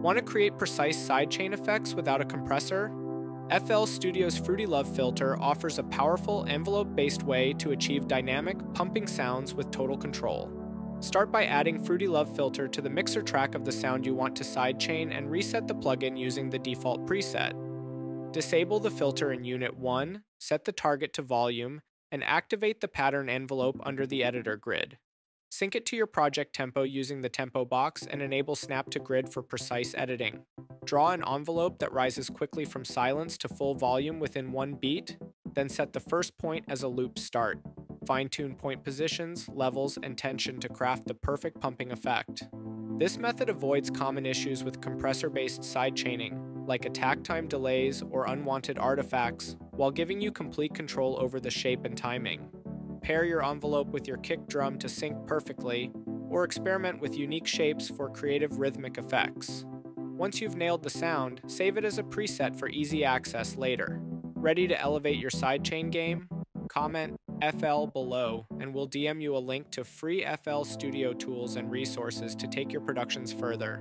Want to create precise sidechain effects without a compressor? FL Studio's Fruity Love Philter offers a powerful envelope-based way to achieve dynamic, pumping sounds with total control. Start by adding Fruity Love Philter to the mixer track of the sound you want to sidechain and reset the plugin using the default preset. Disable the filter in Unit 1, set the target to volume, and activate the pattern envelope under the editor grid. Sync it to your project tempo using the tempo box and enable Snap to Grid for precise editing. Draw an envelope that rises quickly from silence to full volume within 1 beat, then set the first point as a loop start. Fine-tune point positions, levels, and tension to craft the perfect pumping effect. This method avoids common issues with compressor-based sidechaining, like attack time delays or unwanted artifacts, while giving you complete control over the shape and timing. Pair your envelope with your kick drum to sync perfectly, or experiment with unique shapes for creative rhythmic effects. Once you've nailed the sound, save it as a preset for easy access later. Ready to elevate your sidechain game? Comment FL below, and we'll DM you a link to free FL Studio tools and resources to take your productions further.